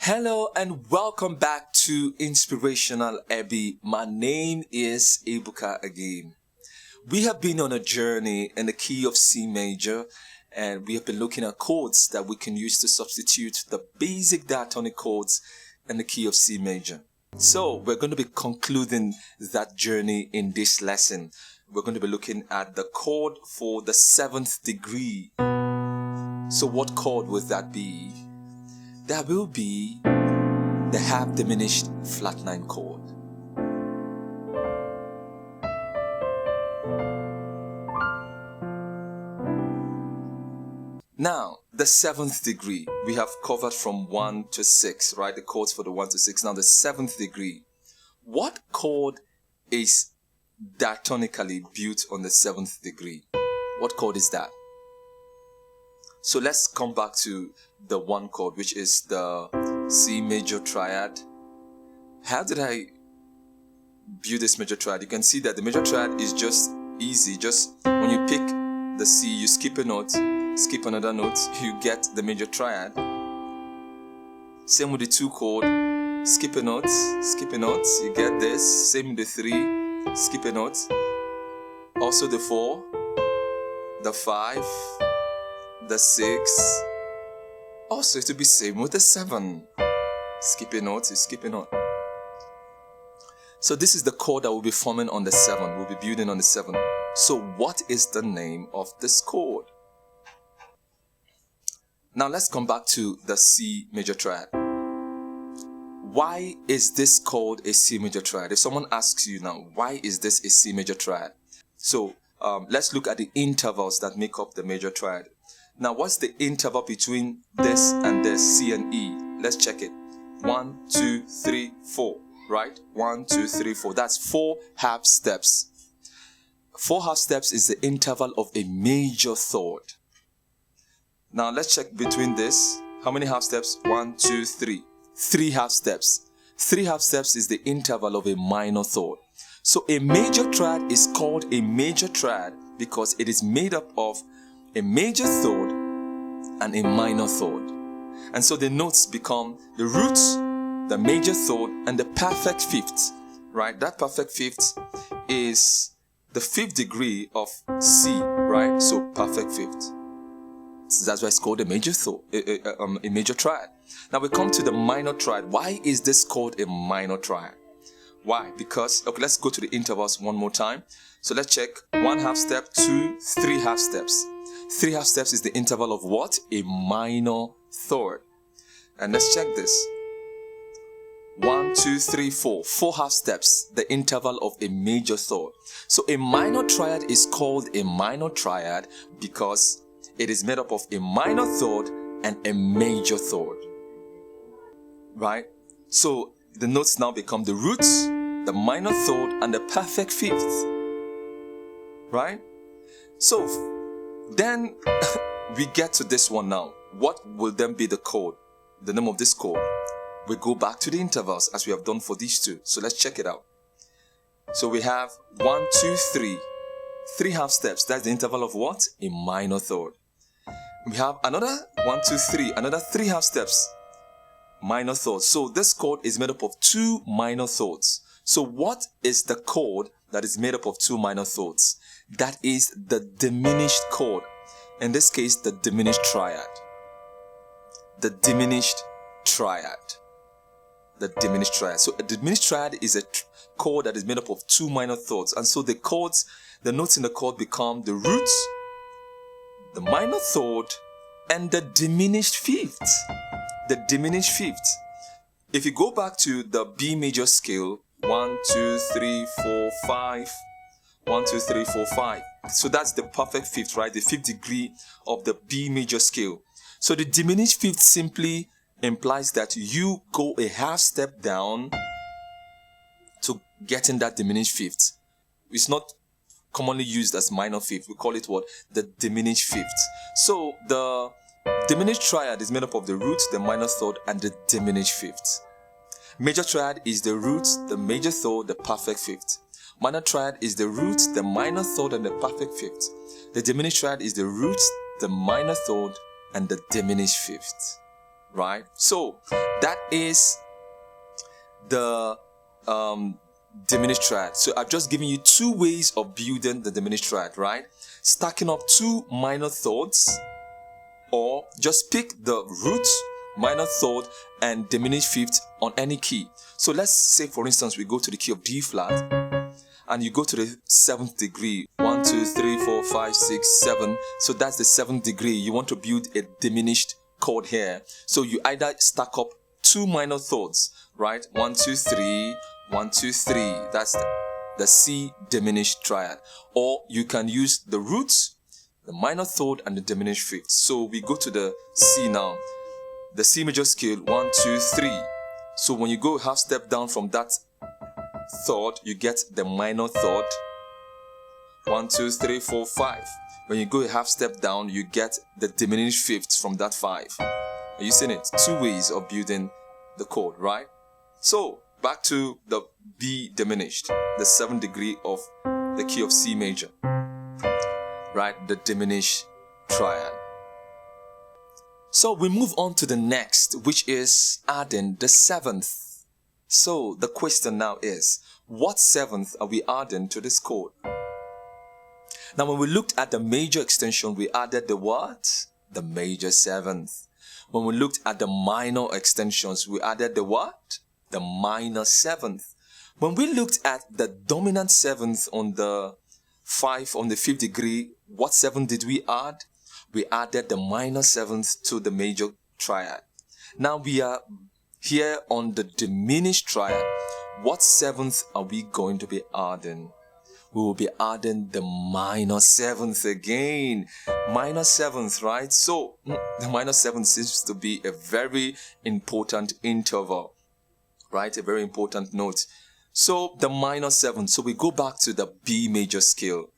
Hello and welcome back to Inspirational Eby. My name is Ebuka again. We have been on a journey in the key of C major, and we have been looking at chords that we can use to substitute the basic diatonic chords in the key of C major. So we're going to be concluding that journey in this lesson. We're going to be looking at the chord for the 7th degree. So what chord would that be? That will be the half diminished flat 9 chord. Now, the 7th degree, we have covered from 1 to 6, right? The chords for the 1 to 6. Now, the 7th degree. What chord is diatonically built on the 7th degree? What chord is that? So let's come back to the 1 chord, which is the C major triad. How did I build this major triad? You can see that the major triad is just easy. Just when you pick the C, you skip a note, skip another note, you get the major triad. Same with the 2 chord, skip a note, you get this. Same with the 3, skip a note. Also the 4, the 5, the 6. Also it will be same with the 7. Skip a note, you skip a note. So this is the chord that will be forming on the 7. We'll be building on the 7. So what is the name of this chord? Now let's come back to the C major triad. Why is this called a C major triad? If someone asks you now, why is this a C major triad? So let's look at the intervals that make up the major triad. Now, what's the interval between this and this, C and E? Let's check it. 1, 2, 3, 4, right? 1, 2, 3, 4. That's 4 half steps. 4 half steps is the interval of a major third. Now, let's check between this. How many half steps? 1, 2, 3. 3 half steps. 3 half steps is the interval of a minor third. So, a major triad is called a major triad because it is made up of a major third and a minor third. And so the notes become the roots, the major third, and the perfect fifth, right? That perfect fifth is the 5th degree of C, right? So perfect fifth. So that's why it's called a major third, a major triad. Now we come to the minor triad. Why is this called a minor triad? Why? Because, okay, let's go to the intervals one more time. So let's check 1 half step, 2, 3 half steps. 3 half steps is the interval of what? A minor third. And let's check this. 1, 2, 3, 4. 4 half steps, the interval of a major third. So a minor triad is called a minor triad because it is made up of a minor third and a major third. Right? So the notes now become the roots, the minor third, and the perfect fifth. Right? So then we get to this one now. What will then be the chord? The name of this chord? We go back to the intervals as we have done for these two. So let's check it out. So we have 1, 2, 3. 3 half steps. That's the interval of what? A minor third. We have another 1, 2, 3. Another 3 half steps. Minor third. So this chord is made up of 2 minor thirds. So what is the chord that is made up of 2 minor thirds? That is the diminished chord. In this case, the diminished triad. The diminished triad. The diminished triad. So a diminished triad is a chord that is made up of 2 minor thirds. And so the chords, the notes in the chord become the roots, the minor third, and the diminished fifth. The diminished fifth. If you go back to the B major scale, 1, 2, 3, 4, 5. 1, 2, 3, 4, 5. So that's the perfect fifth, right? The 5th degree of the B major scale. So the diminished fifth simply implies that you go a half step down to get in that diminished fifth. It's not commonly used as minor fifth. We call it what? The diminished fifth. So the diminished triad is made up of the root, the minor third, and the diminished fifth. Major triad is the root, the major third, the perfect fifth. Minor triad is the root, the minor third, and the perfect fifth. The diminished triad is the root, the minor third, and the diminished fifth. right? So that is the diminished triad. So I've just given you two ways of building the diminished triad, right? Stacking up two minor chords, or just pick the root, minor chord, and diminished fifth on any key. So let's say, for instance, we go to the key of D flat, and you go to the 7th degree. 1, 2, 3, 4, 5, 6, 7. So that's the 7th degree. You want to build a diminished chord here. So you either stack up two minor chords, right? 1, 2, 3, 1, 2, 3. That's the C diminished triad. Or you can use the roots, the minor chord, and the diminished fifth. So we go to the C now. The C major scale, 1, 2, 3. So when you go half step down from that chord, you get the minor chord. 1, 2, 3, 4, 5. When you go a half step down, you get the diminished fifth from that 5. Are you seeing it? Two ways of building the chord, right? So back to the B diminished, the 7th degree of the key of C major, right? The diminished triad. So we move on to the next, which is adding the 7th. So the question now is, what 7th are we adding to this chord? Now when we looked at the major extension, we added the what? The major 7th. When we looked at the minor extensions, we added the what? The minor 7th. When we looked at the dominant 7th on the 5 on the 5th degree, what 7th did we add? We added the minor 7th to the major triad. Now we are here on the diminished triad. What 7th are we going to be adding? We will be adding the minor 7th again. Minor 7th, right? So the minor 7th seems to be a very important interval, right? A very important note. So the minor 7th. So we go back to the B major scale.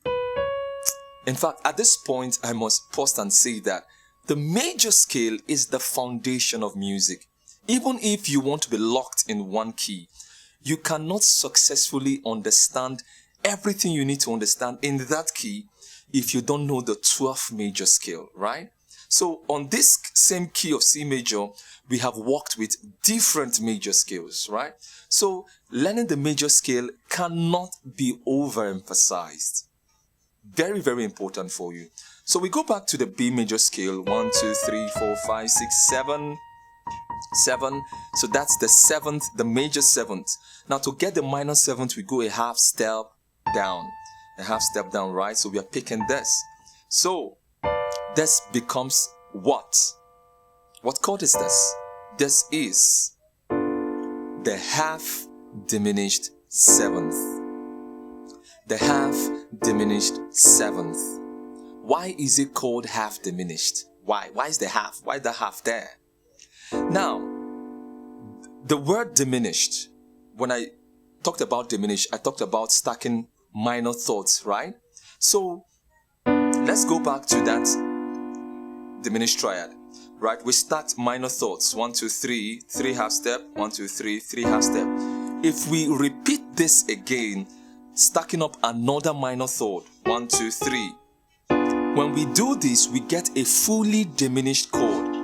In fact, at this point, I must pause and say that the major scale is the foundation of music. Even if you want to be locked in one key, you cannot successfully understand everything you need to understand in that key if you don't know the 12th major scale, right? So on this same key of C major, we have worked with different major scales, right? So learning the major scale cannot be overemphasized. Very, very important for you. So we go back to the B major scale. 1, 2, 3, 4, 5, 6, 7. 7. So that's the 7th, the major 7th. Now to get the minor 7th, we go a half step down. A half step down, right? So we are picking this. So this becomes what? What chord is this? This is the half diminished 7th. The half diminished 7th. Why is it called half diminished? Why? Why is the half? Why the half there? Now, the word diminished, when I talked about diminished, I talked about stacking minor thoughts, right? So let's go back to that diminished triad, right? We stacked minor thoughts. 1, 2, 3, 3 half step. 1, 2, 3, 3 half step. If we repeat this again, stacking up another minor thought. 1, 2, 3. When we do this, we get a fully diminished chord.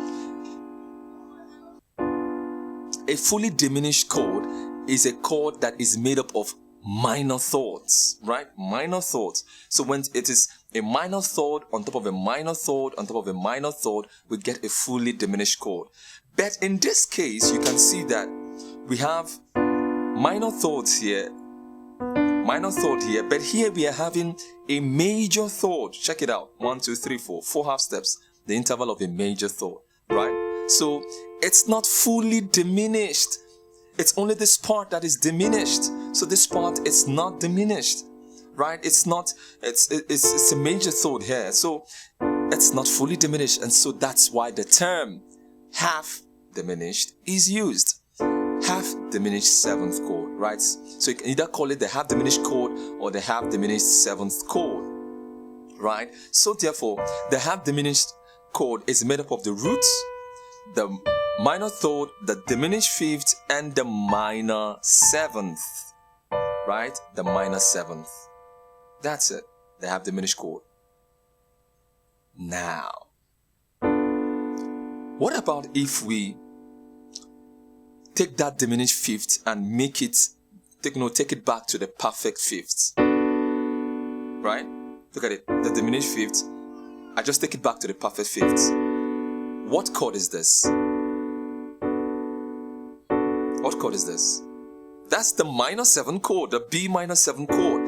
A fully diminished chord is a chord that is made up of minor thoughts, right? Minor thoughts. So when it is a minor thought on top of a minor thought on top of a minor thought, we get a fully diminished chord. But in this case, you can see that we have minor thoughts here, but here we are having a major thought. Check it out. 1, 2, 3, 4. 4 half steps. The interval of a major thought, right? So it's not fully diminished. It's only this part that is diminished. So this part is not diminished, right? It's a major thought here. So it's not fully diminished. And so that's why the term half diminished is used. Half diminished 7th chord, right? So you can either call it the half diminished chord or the half diminished 7th chord, right? So therefore, the half diminished chord is made up of the roots, the minor third, the diminished fifth, and the minor 7th, right? The minor 7th. That's it. The half diminished chord. Now, what about if we take that diminished fifth and make it, take it back to the perfect fifth. Right? Look at it. The diminished fifth. I just take it back to the perfect fifth. What chord is this? What chord is this? That's the minor 7 chord, the B minor 7 chord.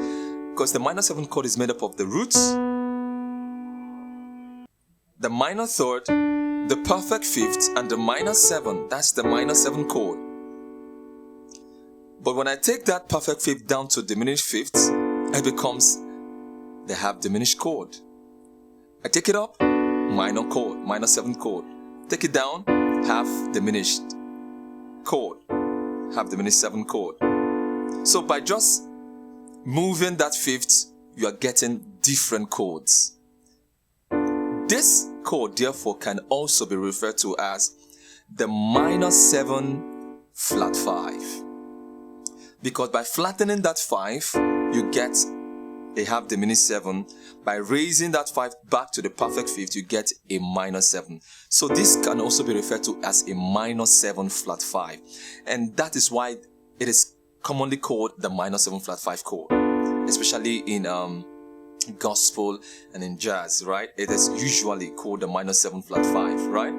Because the minor 7 chord is made up of the roots, the minor third, the perfect fifth, and the minor 7. That's the minor 7 chord. But when I take that perfect fifth down to diminished fifths, it becomes the half diminished chord. I take it up, minor chord, minor 7 chord. Take it down, half diminished chord, half diminished 7 chord. So by just moving that fifth, you are getting different chords. This chord, therefore, can also be referred to as the minor 7 flat 5. Because by flattening that 5, you get a half diminished 7. By raising that 5 back to the perfect fifth, you get a minor 7. So this can also be referred to as a minor 7 flat 5. And that is why it is commonly called the minor 7 flat 5 chord, especially in gospel and in jazz, right? It is usually called the minor 7 flat 5, right?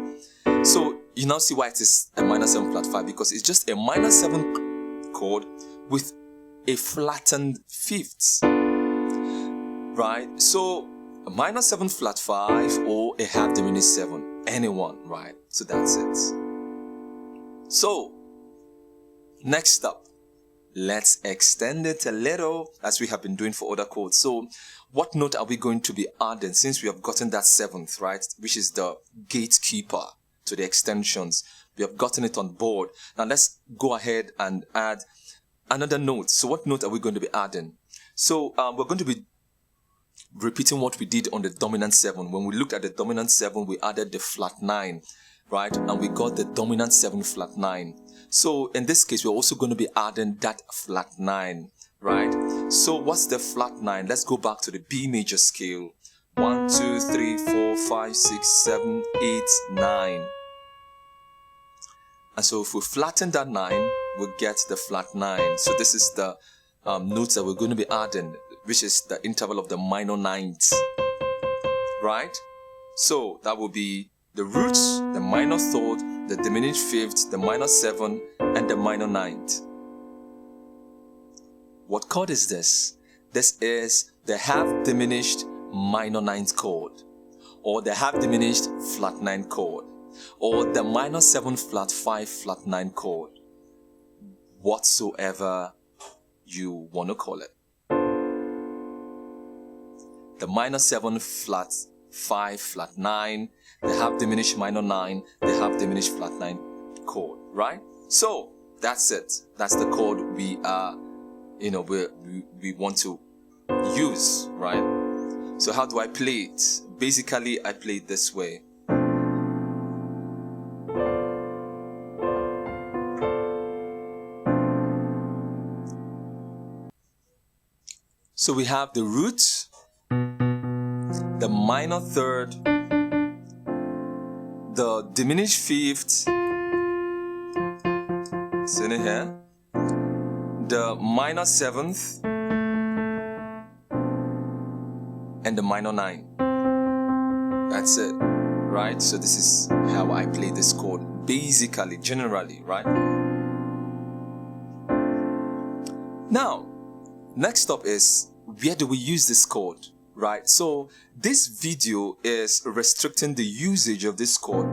So you now see why it is a minor 7 flat 5, because it's just a minor 7 chord with a flattened fifth, right? So a minor 7 flat 5 or a half diminished 7, anyone, right? So that's it. So next up, let's extend it a little as we have been doing for other chords. So what note are we going to be adding since we have gotten that 7th, right? Which is the gatekeeper to the extensions. We have gotten it on board. Now let's go ahead and add another note. So what note are we going to be adding? So we're going to be repeating what we did on the dominant 7. When we looked at the dominant 7, we added the flat 9, right? And we got the dominant 7 flat 9. So in this case, we're also going to be adding that flat 9, right? So what's the flat 9? Let's go back to the B major scale. 1, 2, 3, 4, 5, 6, 7, 8, 9. And so if we flatten that 9, we'll get the flat 9. So this is the notes that we're going to be adding, which is the interval of the minor 9ths, right? So that will be the roots, the minor third, the diminished fifth, the minor 7, and the minor 9th. What chord is this? This is the half diminished minor 9th chord, or the half diminished flat 9 chord, or the minor 7 flat 5 flat 9 chord, whatsoever you want to call it. The minor 7 flat 5 flat 9, the half diminished minor 9, the half diminished flat 9 chord, right? So that's it. That's the chord we are, we want to use, right? So how do I play it? Basically, I play it this way. So we have the root, the minor third, the diminished fifth, see it here, the minor 7th, and the minor 9. That's it, right? So this is how I play this chord, basically, generally, right? Now, next up is, where do we use this chord, right? So this video is restricting the usage of this chord,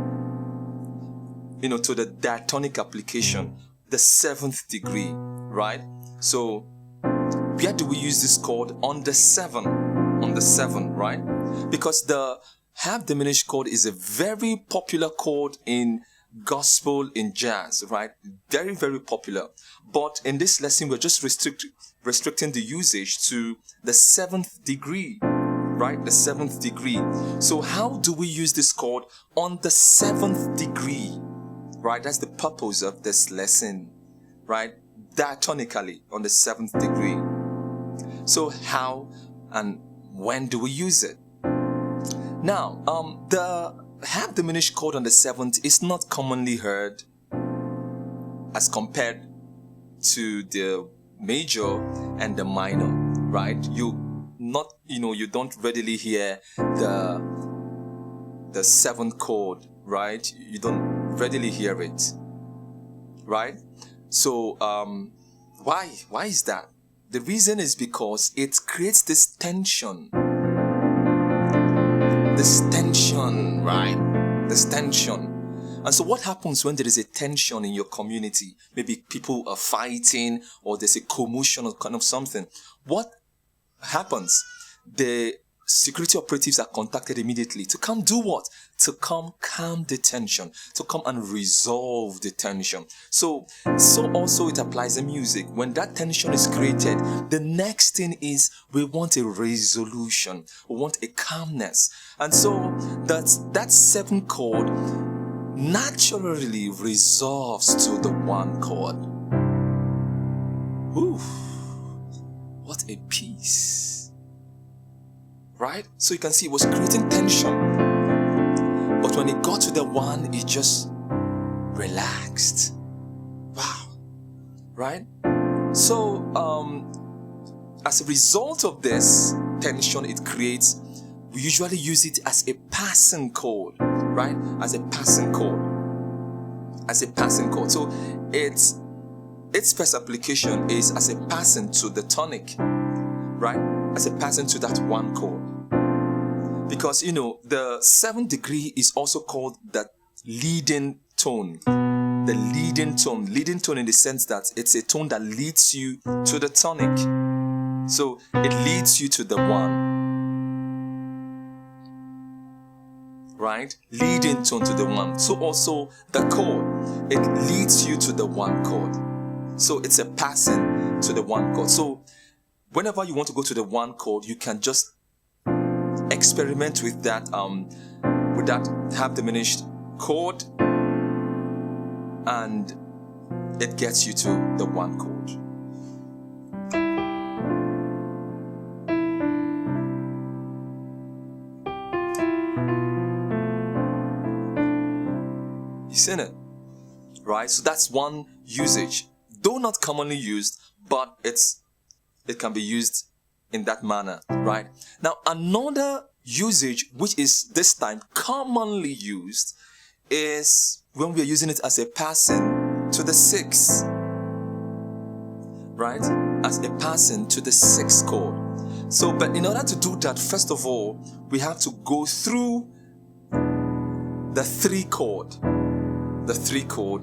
to the diatonic application, the 7th degree, right? So where do we use this chord? On the 7, right? Because the half diminished chord is a very popular chord in gospel, in jazz, right? Very, very popular. But in this lesson, we're just restricting the usage to the 7th degree, right? The 7th degree. So how do we use this chord on the 7th degree, right? That's the purpose of this lesson, right? Diatonically on the 7th degree. So how and when do we use it? Now, the half diminished chord on the 7th is not commonly heard as compared to the major and the minor, right? You don't readily hear the seventh chord, right? You don't readily hear it, right? So why is that? The reason is because it creates this tension, right? This tension. And so what happens when there is a tension in your community? Maybe people are fighting, or there's a commotion or kind of something. What happens? The security operatives are contacted immediately to come do what? To come calm the tension, to come and resolve the tension. So also it applies in music. When that tension is created, the next thing is we want a resolution. We want a calmness. And so that seventh chord naturally resolves to the one chord. Oof, what a peace, right? So you can see it was creating tension, but when it got to the one, it just relaxed. Wow, right? So as a result of this tension it creates, we usually use it as a passing chord, right? As a passing chord. So its first application is as a passing to the tonic, right? As a passing to that one chord. Because the seventh degree is also called the leading tone. The leading tone in the sense that it's a tone that leads you to the tonic. So it leads you to the one, right? Leading tone to the one. So also the chord, it leads you to the one chord. So it's a passing to the one chord. So whenever you want to go to the one chord, you can just experiment with that half diminished chord, and it gets you to the one chord. You seen it, right? So that's one usage, though not commonly used, but it can be used in that manner, right? Now another usage, which is this time commonly used, is when we are using it as a passing to the sixth, right? As a passing to the sixth chord. So, but in order to do that, first of all, we have to go through the three chord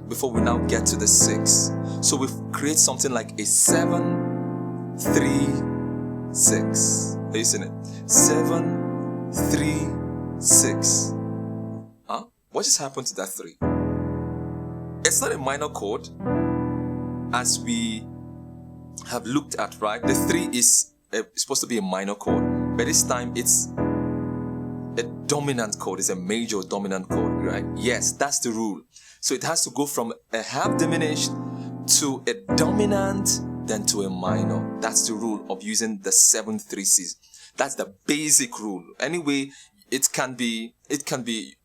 before we now get to the six. So we create something like a 7, 3, 6. Are you seeing it? 7, 3, 6. Huh? What just happened to that 3? It's not a minor chord, as we have looked at, right? The 3 is supposed to be a minor chord, but this time it's a dominant chord. It's a major dominant chord, right? Yes, that's the rule. So it has to go from a half diminished to a dominant, then to a minor. That's the rule of using the 7/3/6. That's the basic rule. Anyway, it can be it can be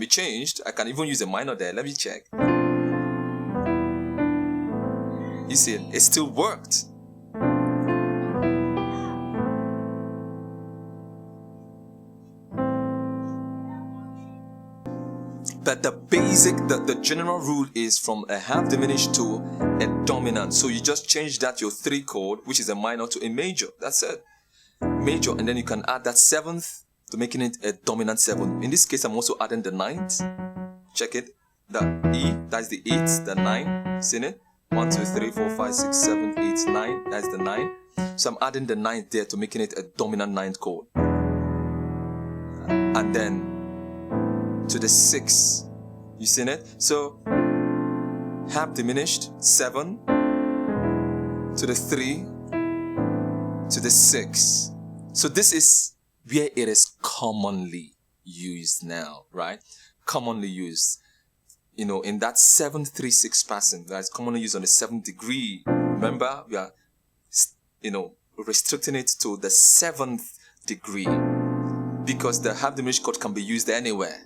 changed. I can even use a minor there. Let me check. You see, it still worked. But the basic, the general rule is from a half diminished to a dominant. So you just change that, your 3 chord, which is a minor, to a major. That's it. Major, and then you can add that 7th to making it a dominant 7. In this case, I'm also adding the 9th. Check it. The E, that's the 8th, the 9. Seen it? 1, 2, 3, 4, 5, 6, 7, 8, 9. That's the 9. So I'm adding the 9th there to making it a dominant 9th chord. And then to the 6. You seen it? So half diminished, 7 to the 3 to the 6. So this is where it is commonly used now, right? Commonly used, in that 7/3/6 passing. That's commonly used on the 7th degree. Remember, we are, restricting it to the 7th degree, because the half diminished chord can be used anywhere.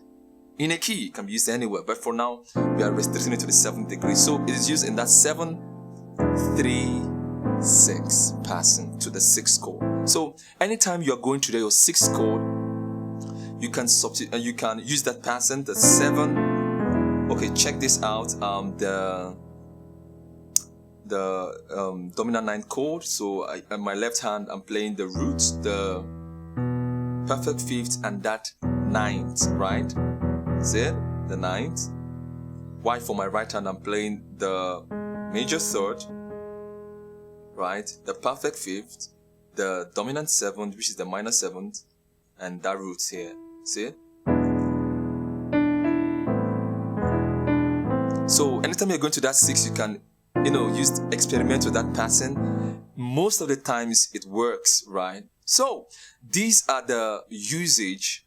in a key. It can be used anywhere, but for now we are restricting it to the 7th degree. So it is used in that 7, 3, 6 passing to the 6th chord. So anytime you are going to your 6th chord, you can substitute. You can use that passing, the 7. Okay, check this out. The dominant 9th chord. So on my left hand, I'm playing the root, the perfect 5th, and that 9th, right? See it? The 9th. While for my right hand, I'm playing the major 3rd, right? The perfect 5th, the dominant 7th, which is the minor 7th, and that root here. See it? So anytime you're going to that 6, you can, experiment with that passing. Most of the times it works, right? So these are the usage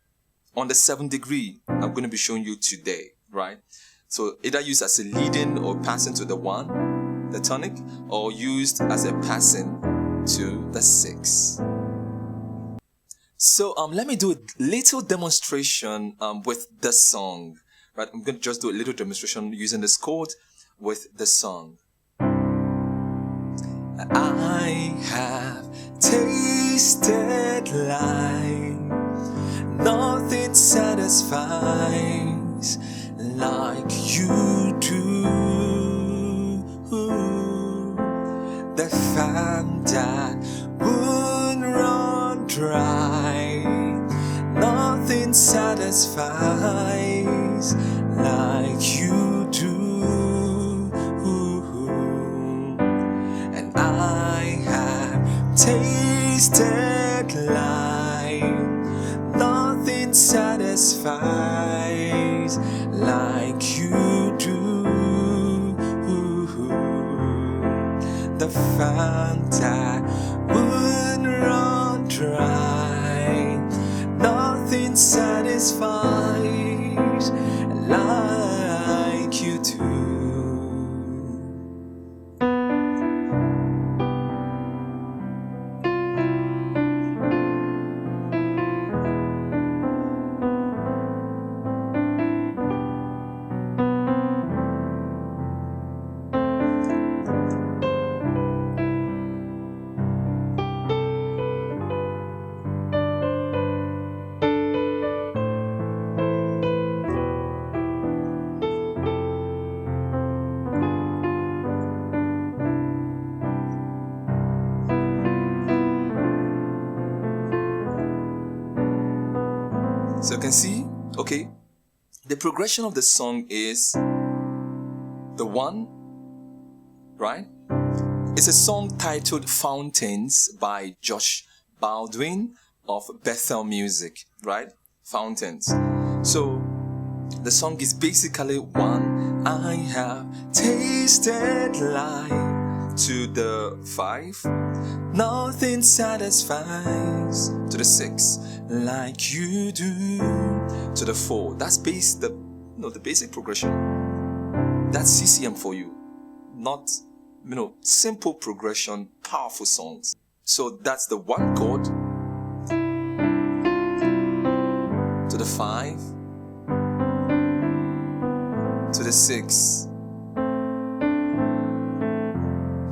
on the 7th degree I'm going to be showing you today, right? So either used as a leading or passing to the 1, the tonic, or used as a passing to the 6. So let me do a little demonstration with the song. Right, I'm going to just do a little demonstration using this chord with the song. I have tasted life, nothing satisfies like you do. The fountain that won't run dry, nothing satisfies like you do. And I have tasted life, nothing satisfies like you do. The fountain would run dry, nothing satisfies like you do. So you can see, okay, the progression of the song is the 1, right? It's a song titled Fountains by Josh Baldwin of Bethel Music, right? Fountains. So the song is basically 1, I have tasted life, to the 5, nothing satisfies, to the 6, like you do, to the 4. That's the basic progression. That's CCM for you, not simple progression, powerful songs. So that's the 1 chord, to the 5, to the 6,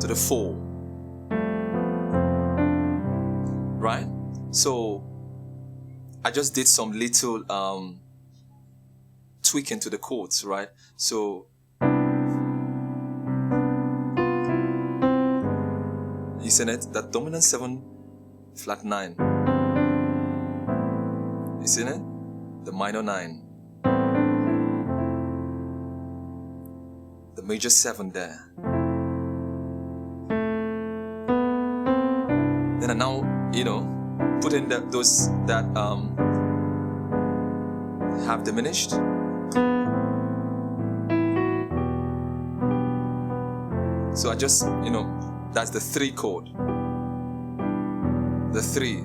to the 4, right? So I just did some little tweaking to the chords, right? So you see it? That dominant 7 flat 9. You see it? The minor 9. The major 7 there. Then I now, put in those that have diminished. So I just, that's the 3 chord. The 3.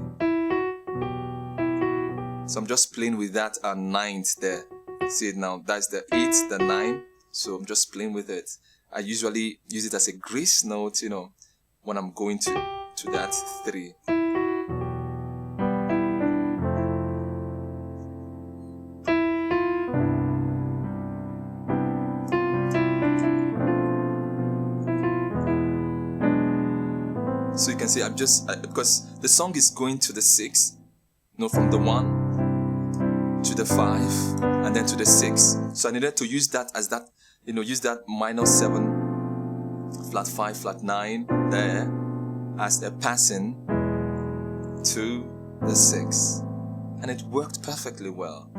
So I'm just playing with that 9th there. See it now? That's the 8th, the 9. So I'm just playing with it. I usually use it as a grace note, when I'm going to that 3. So you can see I'm just, because the song is going to the 6, from the 1 to the 5 and then to the 6. So I needed to use that as that, use that minor 7, flat 5, flat 9 there as a passing to the 6. And it worked perfectly well.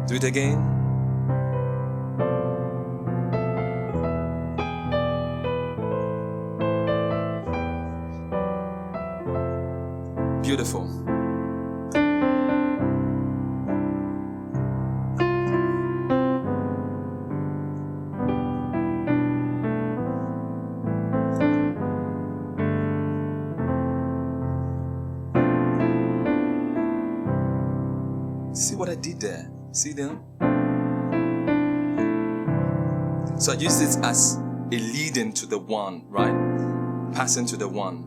Do it again. Beautiful. See what I did there? See them? So I use this as a lead-in to the 1, right? Passing to the 1.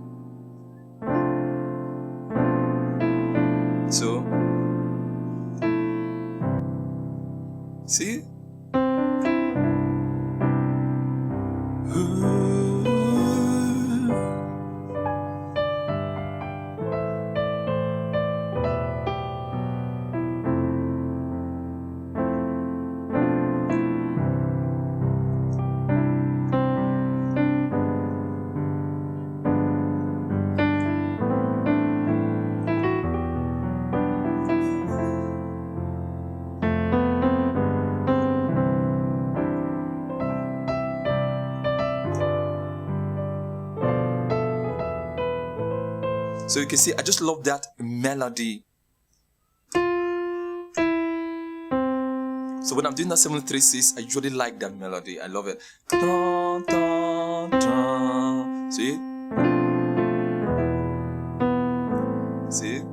So, see? So you can see, I just love that melody. So when I'm doing that 7/3/6, I usually like that melody. I love it. Dun, dun, dun. See? See?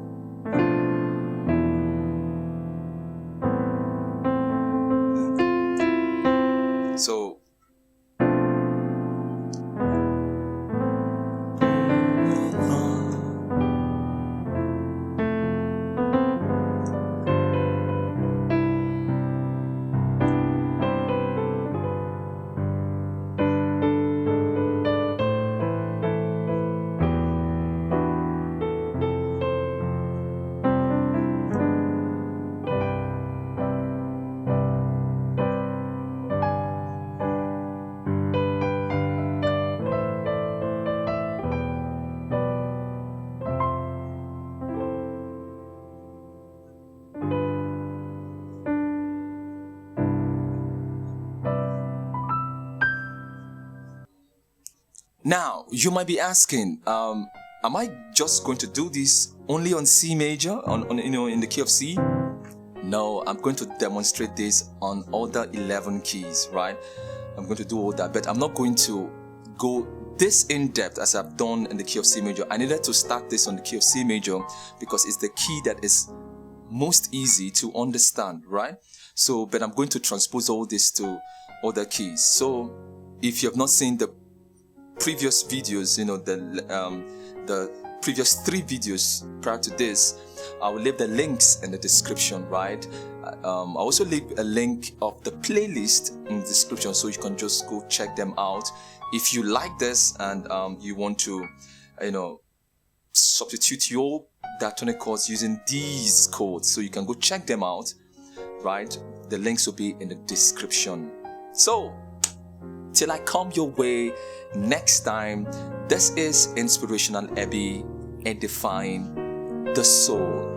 So now, you might be asking, am I just going to do this only on C major, in the key of C? No, I'm going to demonstrate this on other 11 keys, right? I'm going to do all that, but I'm not going to go this in depth as I've done in the key of C major. I needed to start this on the key of C major because it's the key that is most easy to understand, right? So, but I'm going to transpose all this to other keys. So, if you have not seen the previous videos, the previous 3 videos prior to this, I will leave the links in the description, right? I'll also leave a link of the playlist in the description so you can just go check them out. If you like this and you want to, substitute your diatonic chords using these chords, so you can go check them out, right? The links will be in the description. So, till I come your way next time, this is Inspirational Eby, edifying the soul.